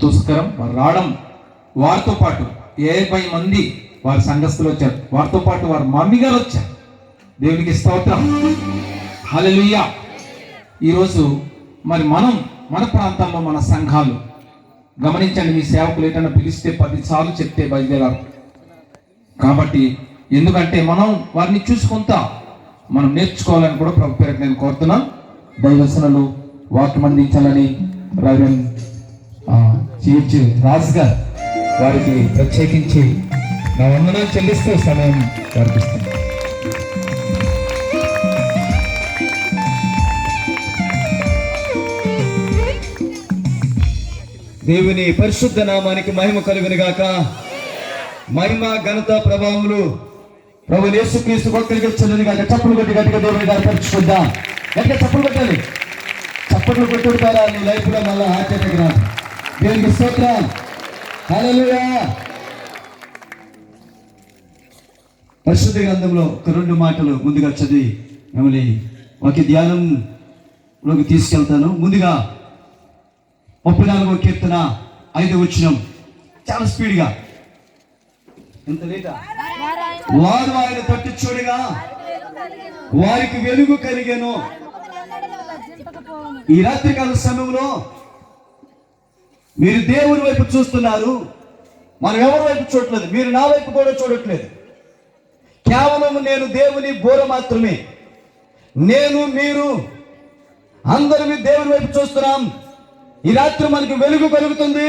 సంతోషకరం. వారు రావడం, వారితో పాటు 50 మంది వారి సంఘస్థులు వచ్చారు. వారితో పాటు వారి మమ్మీ గారు వచ్చారు. దేవునికి స్తోత్రం, హల్లెలూయా. ఈరోజు మరి మన ప్రాంతాల్లో మన సంఘాలు గమనించండి, మీ సేవకులు ఏంటన్నా పిలిస్తే 10 సార్లు చెప్తే బయలుదేరారు. కాబట్టి ఎందుకంటే మనం వారిని చూసుకుంటా మనం నేర్చుకోవాలని కూడా ప్రభు పేరు నేను కోరుతున్నాను. దైవసనలు వాక్యం అందించాలని రెవరెండ్ సిహెచ్ రాజు గారు వారికి ప్రత్యేకించి నా వందనాలు చెల్లిస్తూ సమయం వారికి ఇస్తాను. దేవుని పరిశుద్ధ నామానికి మహిమ కలుగును గాక. మహిమ, ఘనత, ప్రభావములు ప్రభు యేసుక్రీస్తు ఒక్కరికి చెందిన గాక. చప్పులు కొట్టి గట్టిగా దేవుని గారు పరుచుకుందాం. గట్టిగా చప్పులు కొట్టాలి. చప్పట్లు కొట్టుకుంటారా నీ లైఫ్ లో మళ్ళా ఆశ్చర్యకి రాదు. దేవునికి స్తోత్రం, హల్లెలూయా. పరిశుద్ధ గ్రంథంలో ఒక 2 మాటలు ముందుగా చదివి మిమ్మల్ని ఒక ధ్యానంలోకి తీసుకెళ్తాను. ముందుగా 34వ కీర్తన 5వ వచనం, చాలా స్పీడ్గా. ఎంత లేటా? వారు ఆయన తట్టు చూడగా వారికి వెలుగు కలిగెను. ఈ రాత్రికాల సమయంలో మీరు దేవుని వైపు చూస్తున్నారు, మనం ఎవరి వైపు చూడట్లేదు. మీరు నా వైపు కూడా చూడట్లేదు. కేవలం నేను దేవుని బోర మాత్రమే. నేను మీరు అందరూ దేవుని వైపు చూస్తున్నాం. ఈ రాత్రి మనకి వెలుగు కలుగుతుంది.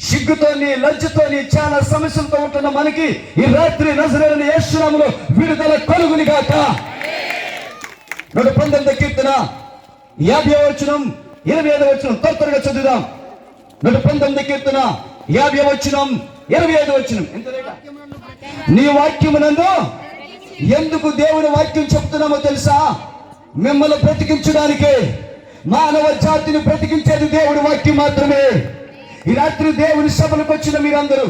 సిగ్గుతోని, లజ్జతోని, చాలా సమస్యలతో ఉంటున్న మనకి ఈ రాత్రి నజరేయుడైన యేసు నామములో విడుదల కలుగును గాక. 119వ కీర్తన 50వ వచనం, 25వ వచనం త్వరగా చదువుదాం. 119వ కీర్తన 50వ వచనం, 25వ వచనం. నీ వాక్యమునందు ఎందుకు దేవుని వాక్యం చెప్తున్నామో తెలుసా? మిమ్మల్ని బ్రతికించడానికే. మానవ జాతిని బ్రతికించేది దేవుడి వాక్యం మాత్రమే. ఈ రాత్రి దేవుని సభలకు వచ్చిన మీరందరూ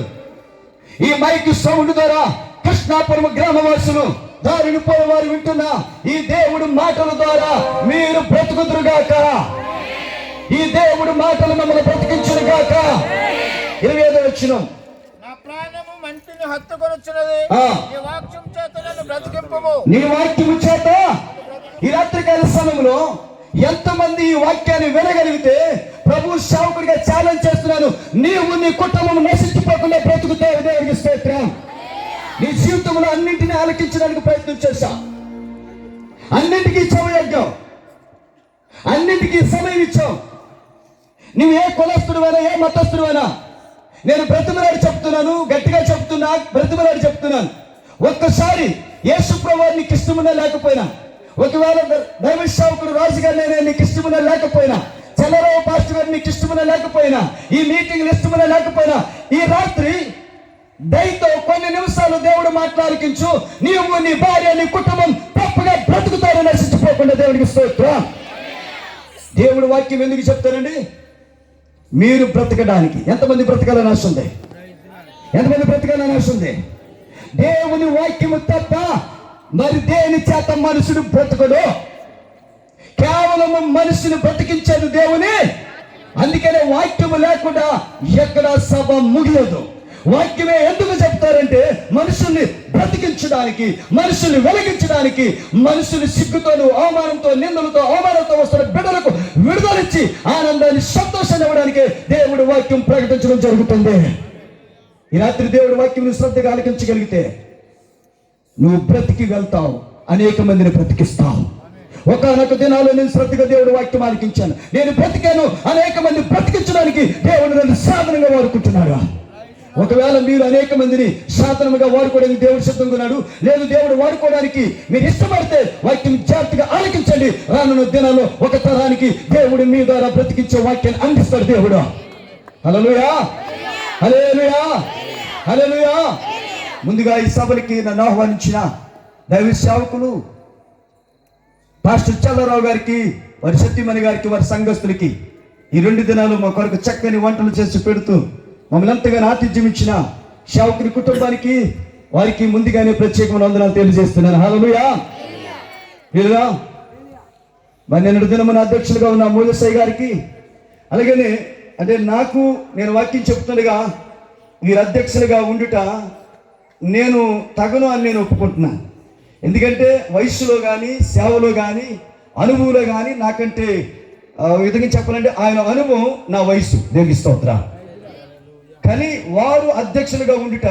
ఈ మైక్ సౌండ్ ద్వారా కృష్ణాపురం గ్రామవాసులు, దారిని పోయే వారు వింటున్న ఈ దేవుడి మాటల ద్వారా మీరు బ్రతుకుదురుగాక. ఈ దేవుడి మాటలు మమ్మల్ని బ్రతికించునుగాక. 25వ వచనం, నా ప్రాణము మంటిని హత్తుకొనుచున్నది, నీ వాక్యం చేత నన్ను బ్రతికింపుము. నీ వాక్యము చేత. ఈ రాత్రికాల సమయంలో ఎంతమంది ఈ వాక్యాన్ని వినగలిగితే ప్రభు సేవకుడిగా ఛాలెంజ్ చేస్తున్నాను, నీవు నీ కుటుంబం నశించిపోకుండా బ్రతుకుతే దేవుడికి స్తోత్రం. నీ జీవితంలో అన్నింటినీ ఆలకించడానికి ప్రయత్నం చేశా. అన్నింటికీ చెవయజ్ఞం, అన్నింటికీ సమయం ఇచ్చావు. నువ్వు ఏ కులస్తుడివైనా, ఏ మతస్థుడివైనా, నేను బ్రతిమలాడి చెప్తున్నాను, గట్టిగా చెప్తున్నా, బ్రతిమలాడి చెప్తున్నాను. ఒక్కసారి యేసు ప్రభువు నీకు ఇష్టమున్నా లేకపోయినా, ఒకవేళ దైవ సేవకుడు రాజుగారిని నేను నీకు ఇష్టమున్నా లేకపోయినా, చల్లరావు పాస్టర్ గారు నీకు ఇష్టమున్నా లేకపోయినా, ఈ మీటింగ్ ఇష్టమున్నా లేకపోయినా, ఈ రాత్రి దయతో కొన్ని నిమిషాలు దేవుడు మాట్లాడికించు. నీవు, నీ భార్య, నీ కుటుంబం తప్పగా బ్రతుకుతారు, నశించిపోకుండా. దేవుడికి స్తోత్రం. దేవుడు వాక్యం ఎందుకు చెప్తారండి? మీరు బ్రతకడానికి. ఎంతమంది బ్రతకాలని ఆశ ఉంది? ఎంతమంది బ్రతకాలని ఆశ ఉంది? దేవుని వాక్యము తప్ప మరి దేని చేత మనుషుడు బ్రతకడు. కేవలం మనుషుని బ్రతికించేది దేవుని. అందుకనే వాక్యము లేకుండా ఎక్కడ సభ ముగియదు. వాక్యమే ఎందుకు చెప్తారంటే మనుషుల్ని బ్రతికించడానికి, మనుషుల్ని వెలిగించడానికి, మనుషులు సిగ్గుతోను, అవమానంతో, నిందలతో, అవమానంతో వస్తున్న బిడ్డలకు విడుదలిచ్చి ఆనందాన్ని, సంతోషాన్ని ఇవ్వడానికి దేవుడు వాక్యం ప్రకటించడం జరుగుతుంది. ఈ రాత్రి దేవుడి వాక్యం శ్రద్ధగా ఆలకించగలిగితే నువ్వు బ్రతికి వెళ్తావు, అనేక మందిని బ్రతికిస్తావు. ఒకనొక దినాల్లో నేను శ్రద్ధగా దేవుడి వాక్యం ఆలకించాను, నేను బ్రతికాను, అనేక మంది బ్రతికించడానికి దేవుడు నన్ను సాధనంగా వాడుకుంటున్నాడు. ఒకవేళ మీరు అనేక మందిని సాధనముగా వాడుకోవడానికి దేవుడు సిద్ధంగా ఉన్నాడు. లేదు, దేవుడు వాడుకోవడానికి మీరు ఇష్టపడితే వాక్యం జాగ్రత్తగా ఆలకించండి. రానున్న దినాల్లో ఒక తరానికి దేవుడు మీ ద్వారా బ్రతికించే వాక్యాన్ని అందిస్తాడు దేవుడు. హల్లెలూయా, హల్లెలూయా, హల్లెలూయా. ముందుగా ఈ సభలకి నన్ను ఆహ్వానించిన దైవ సేవకులు పాస్టర్ చల్లరావు గారికి, వారి సత్యమణి గారికి, వారి సంఘస్థులకి ఈ 2 దినాలు మా కొరకు చక్కని వంటలు చేసి పెడుతూ మమ్మల్ని ఎంతగానో ఆతిథ్యం ఇచ్చిన సేవకుని కుటుంబానికి, వారికి ముందుగానే ప్రత్యేకమైన వందనాలు తెలియజేస్తున్నాను. హల్లెలూయా. మరి నిన్నటి దినమున అధ్యక్షులుగా ఉన్న మూలసాయి గారికి, అలాగే అంటే నాకు నేను వాక్యం చెప్తుండగా మీరు అధ్యక్షులుగా ఉండుట నేను తగను అని నేను ఒప్పుకుంటున్నాను. ఎందుకంటే వయస్సులో కానీ సేవలో కానీ అనుభవంలో కానీ నాకంటే విధంగా చెప్పాలంటే ఆయన అనుభవం నా వయసు, దేవునికి స్తోత్రం. కానీ వారు అధ్యక్షులుగా ఉండుట